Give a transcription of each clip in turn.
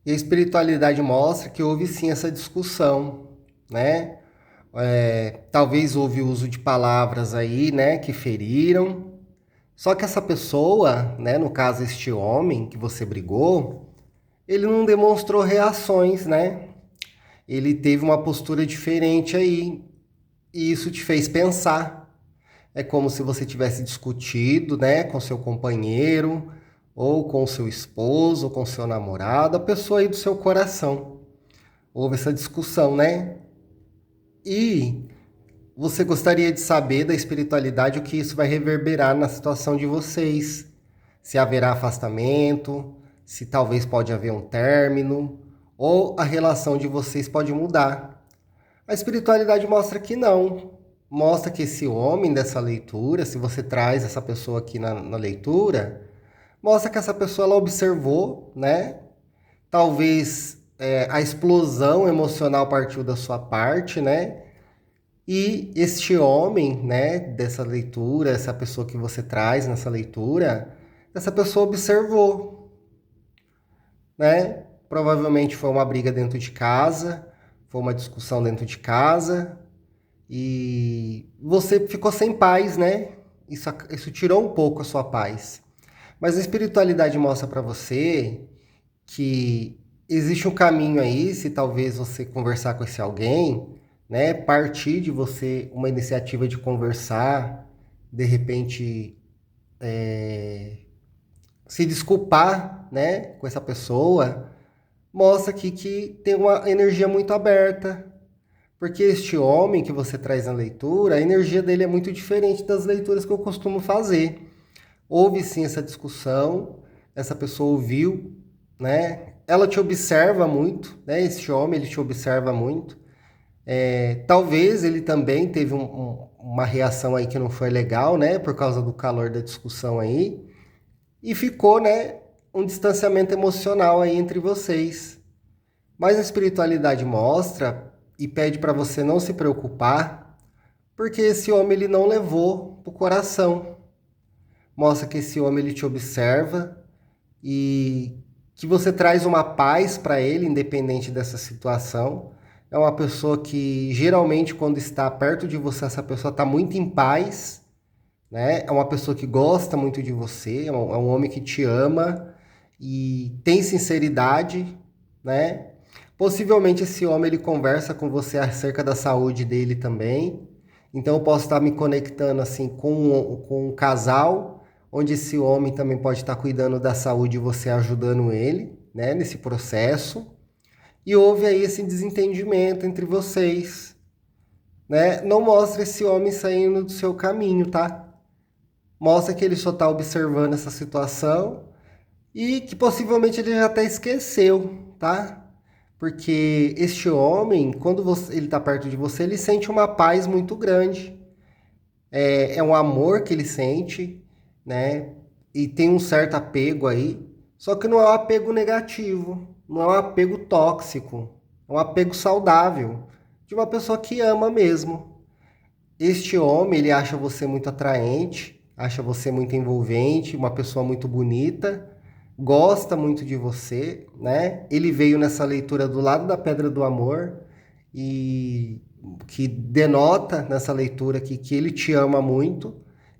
E a espiritualidade mostra que houve sim essa discussão, né? Talvez houve uso de palavras aí, né, que feriram. Só que essa pessoa, né, no caso este homem que você brigou, ele não demonstrou reações, né? Ele teve uma postura diferente aí. E isso te fez pensar. É como se você tivesse discutido, né, com seu companheiro, ou com seu esposo, ou com seu namorado, a pessoa aí do seu coração. Houve essa discussão, né? E você gostaria de saber da espiritualidade o que isso vai reverberar na situação de vocês. Se haverá afastamento, se talvez pode haver um término, ou a relação de vocês pode mudar. A espiritualidade mostra que não. Mostra que esse homem dessa leitura, se você traz essa pessoa aqui na leitura, mostra que essa pessoa ela observou, né? Talvez a explosão emocional partiu da sua parte, né? E este homem, né, dessa leitura, essa pessoa que você traz nessa leitura, essa pessoa observou, né? Provavelmente foi uma briga dentro de casa, foi uma discussão dentro de casa, e você ficou sem paz, né? Isso tirou um pouco a sua paz. Mas a espiritualidade mostra para você que existe um caminho aí, se talvez você conversar com esse alguém, né? Partir de você uma iniciativa de conversar, de repente se desculpar, né? Com essa pessoa, mostra aqui que tem uma energia muito aberta. Porque este homem que você traz na leitura, a energia dele é muito diferente das leituras que eu costumo fazer. Houve sim essa discussão, essa pessoa ouviu, né? Ela te observa muito, né? Este homem, ele te observa muito. Talvez ele também teve uma reação aí que não foi legal, né? Por causa do calor da discussão aí. E ficou, né? Um distanciamento emocional aí entre vocês. Mas a espiritualidade mostra e pede para você não se preocupar, porque esse homem ele não levou para o coração. Mostra que esse homem ele te observa e que você traz uma paz para ele, independente dessa situação. É uma pessoa que geralmente quando está perto de você, essa pessoa está muito em paz, né? É uma pessoa que gosta muito de você, é um homem que te ama e tem sinceridade, né? Possivelmente esse homem ele conversa com você acerca da saúde dele também. Então eu posso estar me conectando assim com um casal, onde esse homem também pode estar cuidando da saúde e você ajudando ele, né, nesse processo. E houve aí esse desentendimento entre vocês, né? Não mostra esse homem saindo do seu caminho, tá? Mostra que ele só está observando essa situação e que possivelmente ele já até esqueceu, tá? Porque este homem, quando ele está perto de você, ele sente uma paz muito grande. É um amor que ele sente, né? E tem um certo apego aí. Só que não é um apego negativo, não é um apego tóxico, é um apego saudável de uma pessoa que ama mesmo. Este homem, ele acha você muito atraente, acha você muito envolvente, uma pessoa muito bonita, gosta muito de você, né? Ele veio nessa leitura do lado da Pedra do Amor e que denota nessa leitura aqui que ele te ama muito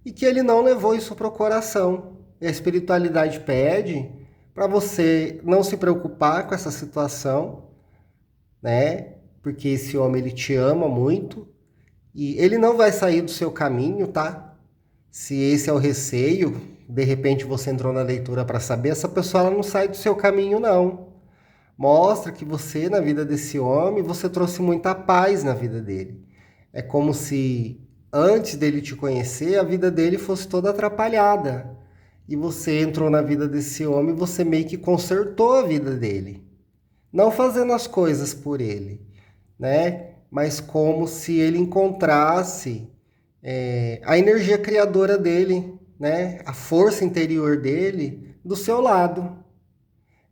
e que ele não levou isso para o coração. E a espiritualidade pede para você não se preocupar com essa situação, né? Porque esse homem ele te ama muito e ele não vai sair do seu caminho, tá? Se esse é o receio, de repente você entrou na leitura para saber, essa pessoa ela não sai do seu caminho, não. Mostra que você, na vida desse homem, você trouxe muita paz na vida dele. É como se antes dele te conhecer, a vida dele fosse toda atrapalhada. E você entrou na vida desse homem e você meio que consertou a vida dele. Não fazendo as coisas por ele, né? Mas como se ele encontrasse a energia criadora dele, né? A força interior dele do seu lado.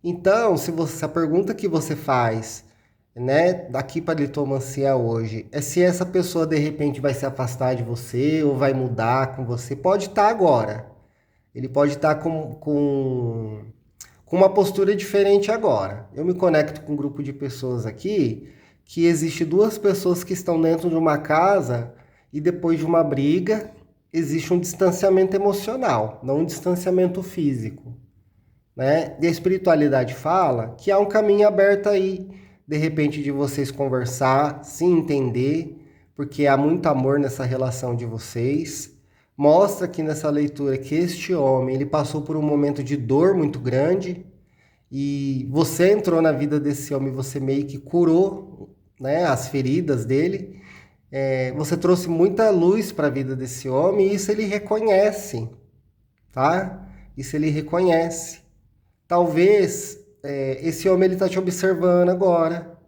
Então, se a pergunta que você faz, né, daqui para a litomancia hoje, é se essa pessoa de repente vai se afastar de você ou vai mudar com você, pode estar agora. Ele pode estar com com uma postura diferente agora. Eu me conecto com um grupo de pessoas aqui que existe duas pessoas que estão dentro de uma casa e depois de uma briga existe um distanciamento emocional, não um distanciamento físico, né? E a espiritualidade fala que há um caminho aberto aí, de repente de vocês conversar, se entender, porque há muito amor nessa relação de vocês. Mostra aqui nessa leitura que este homem, ele passou por um momento de dor muito grande e você entrou na vida desse homem, você meio que curou, né, as feridas dele. Você trouxe muita luz para a vida desse homem e isso ele reconhece, tá? Isso ele reconhece. Talvez esse homem ele está te observando agora,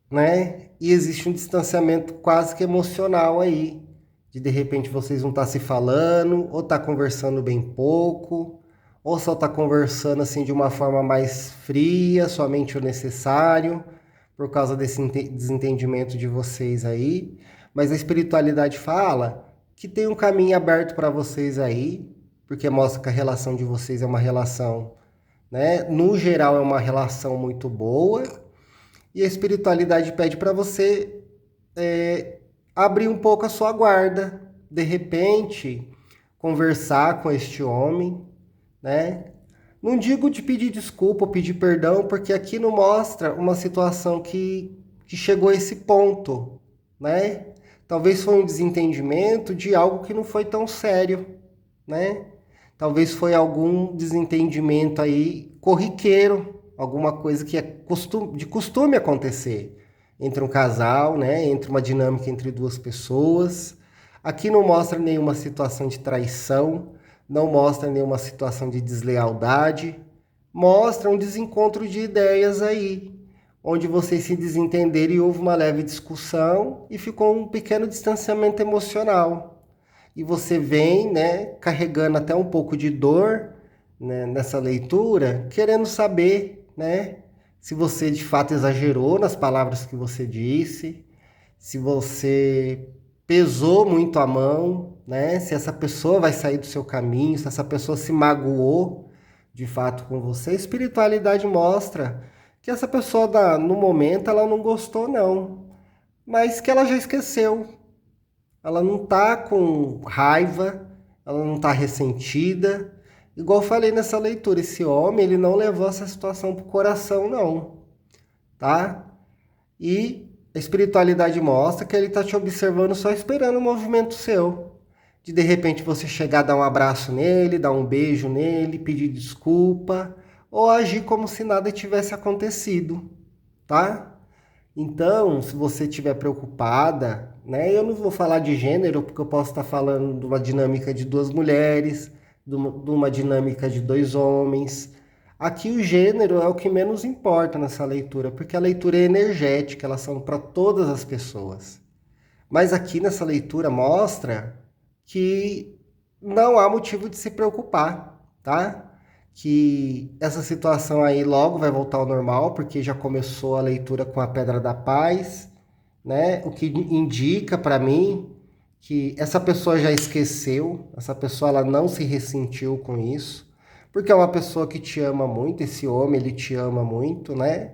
né? E existe um distanciamento quase que emocional aí, de repente vocês não estar se falando, ou tá conversando bem pouco, ou só tá conversando assim de uma forma mais fria, somente o necessário, por causa desse desentendimento de vocês aí. Mas a espiritualidade fala que tem um caminho aberto para vocês aí, porque mostra que a relação de vocês é uma relação, né? No geral é uma relação muito boa. E a espiritualidade pede para você abrir um pouco a sua guarda, de repente conversar com este homem, né? Não digo de pedir desculpa ou pedir perdão, porque aqui não mostra uma situação que chegou a esse ponto, né? Talvez foi um desentendimento de algo que não foi tão sério, né? Talvez foi algum desentendimento aí corriqueiro, alguma coisa que é de costume acontecer entre um casal, né? Entre uma dinâmica entre duas pessoas. Aqui não mostra nenhuma situação de traição, não mostra nenhuma situação de deslealdade, mostra um desencontro de ideias aí, onde vocês se desentenderam e houve uma leve discussão e ficou um pequeno distanciamento emocional. E você vem, né, carregando até um pouco de dor, né, nessa leitura, querendo saber, né, se você de fato exagerou nas palavras que você disse, se você pesou muito a mão, né? Se essa pessoa vai sair do seu caminho, se essa pessoa se magoou de fato com você. A espiritualidade mostra que essa pessoa, no momento, ela não gostou, não, mas que ela já esqueceu. Ela não tá com raiva, ela não tá ressentida. Igual eu falei nessa leitura, esse homem, ele não levou essa situação pro coração, não, tá? E a espiritualidade mostra que ele está te observando só esperando o movimento seu. De repente você chegar a dar um abraço nele, dar um beijo nele, pedir desculpa, ou agir como se nada tivesse acontecido, tá? Então, se você estiver preocupada, né? Eu não vou falar de gênero, porque eu posso estar falando de uma dinâmica de duas mulheres, de uma dinâmica de dois homens. Aqui o gênero é o que menos importa nessa leitura, porque a leitura é energética, elas são para todas as pessoas. Mas aqui nessa leitura mostra que não há motivo de se preocupar, tá? Que essa situação aí logo vai voltar ao normal, porque já começou a leitura com a Pedra da Paz, né? O que indica para mim que essa pessoa já esqueceu, essa pessoa ela não se ressentiu com isso, porque é uma pessoa que te ama muito, esse homem ele te ama muito, né?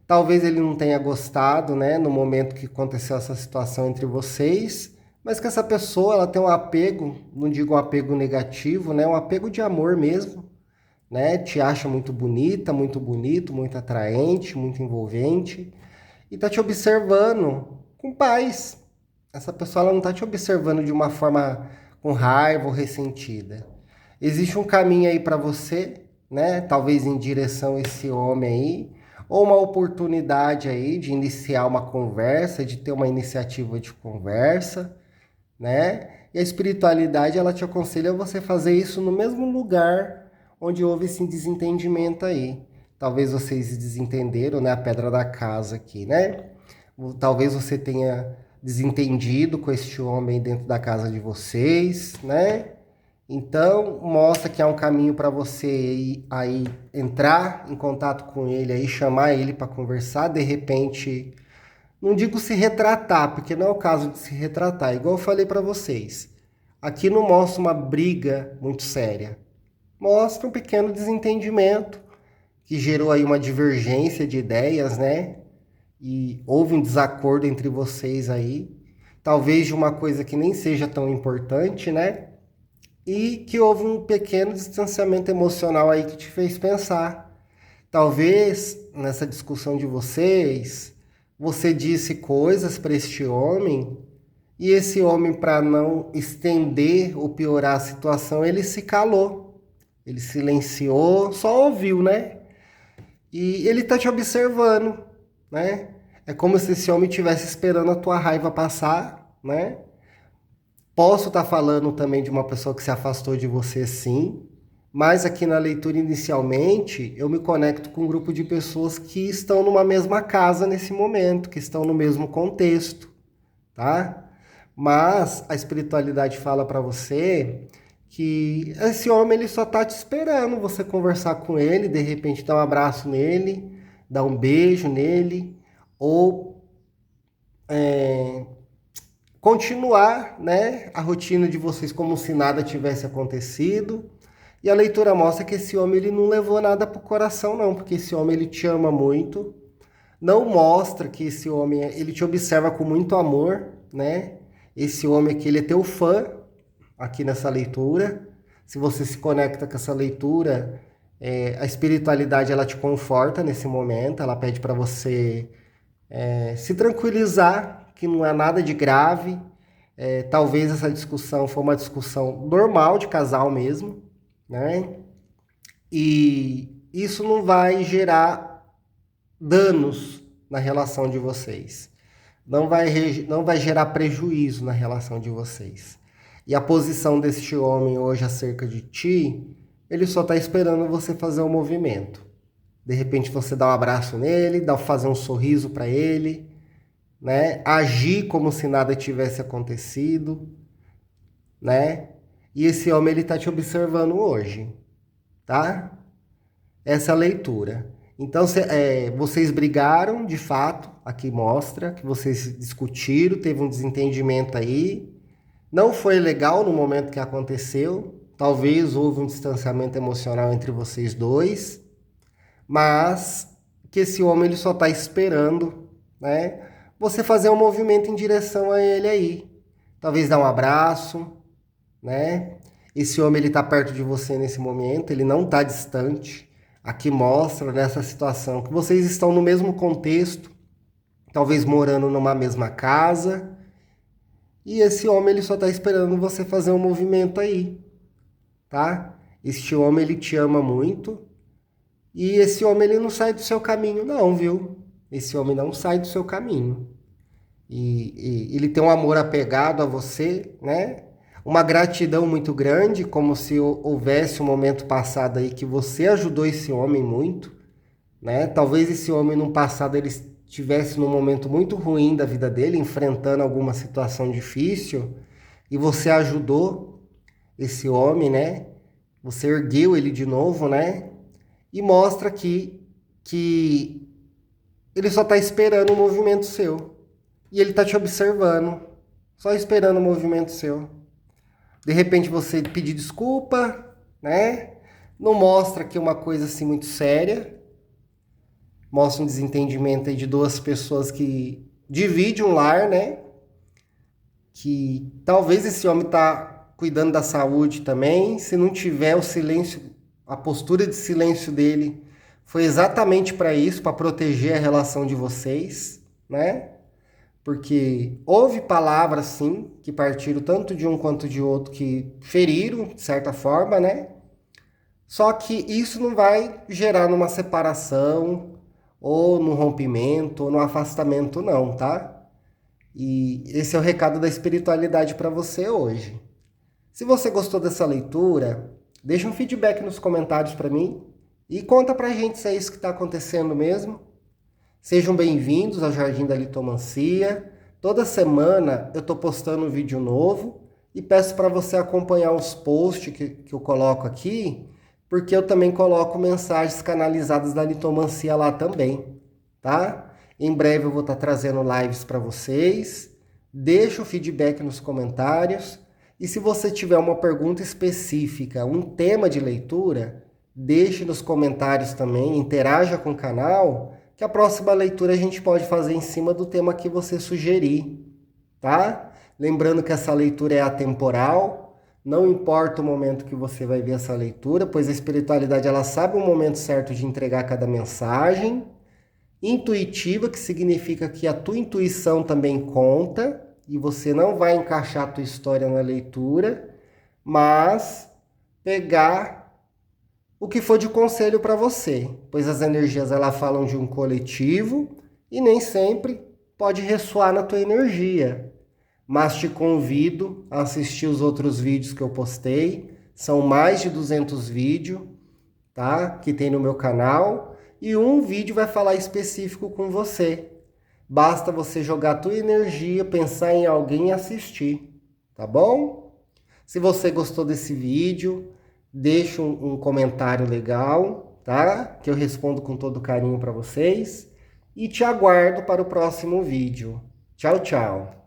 Talvez ele não tenha gostado, né, no momento que aconteceu essa situação entre vocês, mas que essa pessoa ela tem um apego, não digo um apego negativo, né, um apego de amor mesmo, né? Te acha muito bonita, muito bonito, muito atraente, muito envolvente e tá te observando com paz. Essa pessoa ela não tá te observando de uma forma com raiva ou ressentida. Existe um caminho aí para você, né? Talvez em direção a esse homem aí, ou uma oportunidade aí de iniciar uma conversa, de ter uma iniciativa de conversa, né? E a espiritualidade ela te aconselha você fazer isso no mesmo lugar onde houve esse desentendimento aí. Talvez vocês desentenderam, né, a pedra da casa aqui, né? Talvez você tenha desentendido com este homem dentro da casa de vocês, né? Então, mostra que há um caminho para você aí entrar em contato com ele, aí chamar ele para conversar, de repente, não digo se retratar, porque não é o caso de se retratar, igual eu falei para vocês. Aqui não mostra uma briga muito séria, mostra um pequeno desentendimento que gerou aí uma divergência de ideias, né? E houve um desacordo entre vocês aí, talvez de uma coisa que nem seja tão importante, né? E que houve um pequeno distanciamento emocional aí que te fez pensar. Talvez nessa discussão de vocês, você disse coisas para este homem e esse homem, para não estender ou piorar a situação, ele se calou. Ele silenciou, só ouviu, né? E ele tá te observando, né? É como se esse homem estivesse esperando a tua raiva passar, né? Posso estar falando também de uma pessoa que se afastou de você, sim, mas aqui na leitura inicialmente eu me conecto com um grupo de pessoas que estão numa mesma casa nesse momento, que estão no mesmo contexto, tá? Mas a espiritualidade fala para você que esse homem ele só tá te esperando você conversar com ele, de repente dar um abraço nele, dar um beijo nele, ou continuar, né, a rotina de vocês como se nada tivesse acontecido. E a leitura mostra que esse homem ele não levou nada pro coração não, porque esse homem ele te ama muito. Não mostra que esse homem ele te observa com muito amor, né? Esse homem aqui ele é teu fã aqui nessa leitura. Se você se conecta com essa leitura, a espiritualidade ela te conforta nesse momento, ela pede para você se tranquilizar, que não é nada de grave. Talvez essa discussão foi uma discussão normal de casal mesmo, né? E isso não vai gerar danos na relação de vocês. Não vai gerar prejuízo na relação de vocês. E a posição deste homem hoje acerca de ti, ele só está esperando você fazer um movimento. De repente você dá um abraço nele, fazer um sorriso para ele, né? Agir como se nada tivesse acontecido, né? E esse homem ele tá te observando hoje, tá? Essa é a leitura. Então vocês brigaram, de fato, aqui mostra que vocês discutiram, teve um desentendimento aí, não foi legal no momento que aconteceu, talvez houve um distanciamento emocional entre vocês dois, mas que esse homem ele só está esperando, né? Você fazer um movimento em direção a ele aí. Talvez dar um abraço, né? Esse homem ele está perto de você nesse momento, ele não está distante. Aqui mostra nessa situação que vocês estão no mesmo contexto, talvez morando numa mesma casa, e esse homem ele só está esperando você fazer um movimento aí, tá? Este homem ele te ama muito. E esse homem ele não sai do seu caminho não, viu? Esse homem não sai do seu caminho. E ele tem um amor apegado a você, né? Uma gratidão muito grande, como se houvesse um momento passado aí que você ajudou esse homem muito, né? Talvez esse homem no passado ele estivesse num momento muito ruim da vida dele, enfrentando alguma situação difícil, e você ajudou esse homem, né? Você ergueu ele de novo, né? E mostra aqui que ele só está esperando um movimento seu. E ele está te observando, só esperando um movimento seu. De repente você pedir desculpa, né? Não mostra que é uma coisa assim muito séria. Mostra um desentendimento aí de duas pessoas que dividem um lar, né? Que talvez esse homem está cuidando da saúde também. Se não tiver o silêncio, a postura de silêncio dele foi exatamente para isso, para proteger a relação de vocês, né? Porque houve palavras, sim, que partiram tanto de um quanto de outro, que feriram, de certa forma, né? Só que isso não vai gerar numa separação, ou no rompimento, ou no afastamento, não, tá? E esse é o recado da espiritualidade para você hoje. Se você gostou dessa leitura, deixa um feedback nos comentários para mim e conta pra gente se é isso que está acontecendo mesmo. Sejam bem-vindos ao Jardim da Litomancia. Toda semana eu estou postando um vídeo novo e peço para você acompanhar os posts que eu coloco aqui, porque eu também coloco mensagens canalizadas da litomancia lá também, tá? Em breve eu vou estar trazendo lives para vocês. Deixa o feedback nos comentários E se você tiver uma pergunta específica, um tema de leitura, deixe nos comentários também, interaja com o canal, que a próxima leitura a gente pode fazer em cima do tema que você sugerir, tá? Lembrando que essa leitura é atemporal, não importa o momento que você vai ver essa leitura, pois a espiritualidade ela sabe o momento certo de entregar cada mensagem. Intuitiva, que significa que a tua intuição também conta, e você não vai encaixar a tua história na leitura, mas pegar o que for de conselho para você, pois as energias elas falam de um coletivo e nem sempre pode ressoar na tua energia. Mas te convido a assistir os outros vídeos que eu postei, são mais de 200 vídeos, tá? Que tem no meu canal, e um vídeo vai falar específico com você. Basta você jogar a tua energia, pensar em alguém e assistir, tá bom? Se você gostou desse vídeo, deixa um comentário legal, tá? Que eu respondo com todo carinho para vocês. E te aguardo para o próximo vídeo. Tchau, tchau.